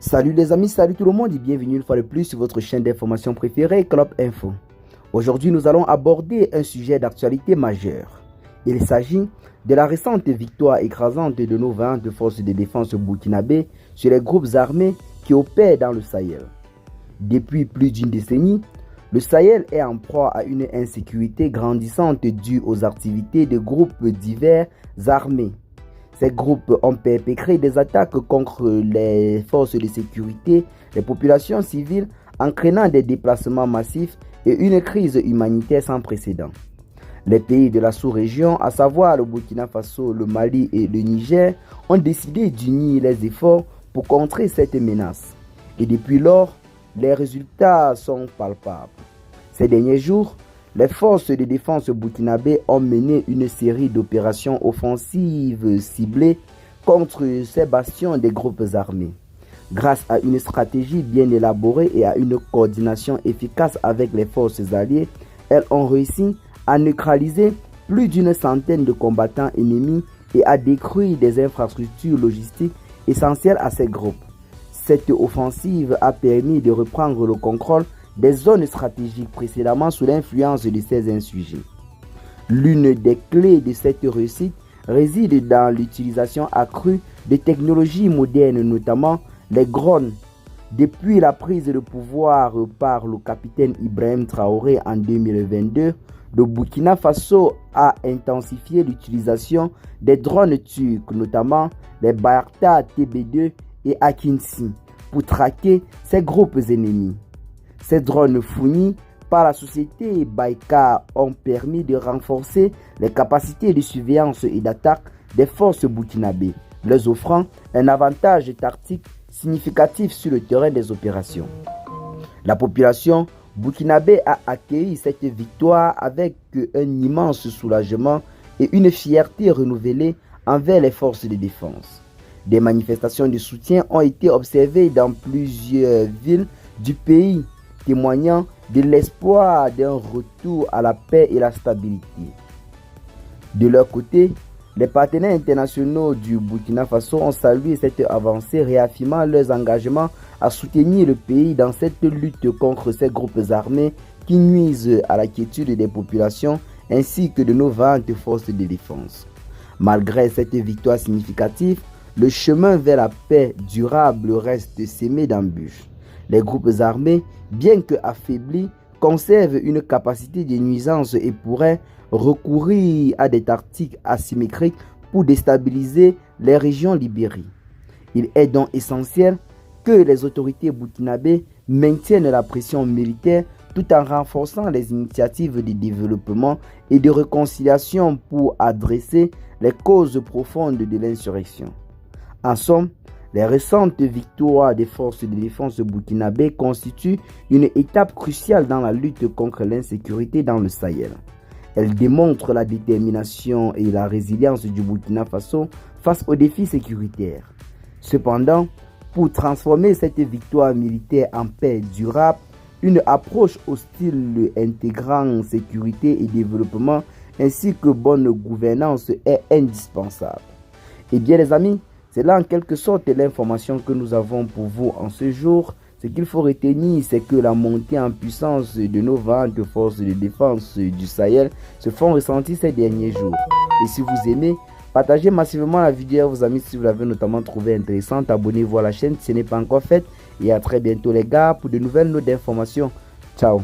Salut les amis, salut tout le monde et bienvenue une fois de plus sur votre chaîne d'information préférée, Club Info. Aujourd'hui, nous allons aborder un sujet d'actualité majeure. Il s'agit de la récente victoire écrasante de nos 20 forces de défense burkinabé sur les groupes armés qui opèrent dans le Sahel. Depuis plus d'une décennie, le Sahel est en proie à une insécurité grandissante due aux activités de groupes divers armés. Ces groupes ont perpétré des attaques contre les forces de sécurité, les populations civiles, entraînant des déplacements massifs et une crise humanitaire sans précédent. Les pays de la sous-région, à savoir le Burkina Faso, le Mali et le Niger, ont décidé d'unir les efforts pour contrer cette menace. Et depuis lors, les résultats sont palpables. Ces derniers jours, les forces de défense burkinabé ont mené une série d'opérations offensives ciblées contre ces bastions des groupes armés. Grâce à une stratégie bien élaborée et à une coordination efficace avec les forces alliées, elles ont réussi à neutraliser plus d'une centaine de combattants ennemis et à détruire des infrastructures logistiques essentielles à ces groupes. Cette offensive a permis de reprendre le contrôle des zones stratégiques précédemment sous l'influence de ces insurgés. L'une des clés de cette réussite réside dans l'utilisation accrue de technologies modernes, notamment les drones. Depuis la prise de pouvoir par le capitaine Ibrahim Traoré en 2022, le Burkina Faso a intensifié l'utilisation des drones turcs, notamment les Bayraktar TB2 et Akinci, pour traquer ces groupes ennemis. Ces drones fournis par la société Baïka ont permis de renforcer les capacités de surveillance et d'attaque des forces burkinabées, leur offrant un avantage tactique significatif sur le terrain des opérations. La population burkinabé a accueilli cette victoire avec un immense soulagement et une fierté renouvelée envers les forces de défense. Des manifestations de soutien ont été observées dans plusieurs villes du pays, témoignant de l'espoir d'un retour à la paix et la stabilité. De leur côté, les partenaires internationaux du Burkina Faso ont salué cette avancée, réaffirmant leurs engagements à soutenir le pays dans cette lutte contre ces groupes armés qui nuisent à la quiétude des populations ainsi que de nos 20 forces de défense. Malgré cette victoire significative, le chemin vers la paix durable reste semé d'embûches. Les groupes armés, bien que affaiblis, conservent une capacité de nuisance et pourraient recourir à des tactiques asymétriques pour déstabiliser les régions libérées. Il est donc essentiel que les autorités burkinabées maintiennent la pression militaire tout en renforçant les initiatives de développement et de réconciliation pour adresser les causes profondes de l'insurrection. En somme, les récentes victoires des forces de défense burkinabé constituent une étape cruciale dans la lutte contre l'insécurité dans le Sahel. Elles démontrent la détermination et la résilience du Burkina Faso face aux défis sécuritaires. Cependant, pour transformer cette victoire militaire en paix durable, une approche hostile intégrant sécurité et développement ainsi que bonne gouvernance est indispensable. Eh bien les amis, c'est là en quelque sorte l'information que nous avons pour vous en ce jour. Ce qu'il faut retenir, c'est que la montée en puissance de nos 20 forces de défense du Sahel se font ressentir ces derniers jours. Et si vous aimez, partagez massivement la vidéo à vos amis si vous l'avez notamment trouvée intéressante. Abonnez-vous à la chaîne si ce n'est pas encore fait. Et à très bientôt les gars pour de nouvelles notes d'informations. Ciao.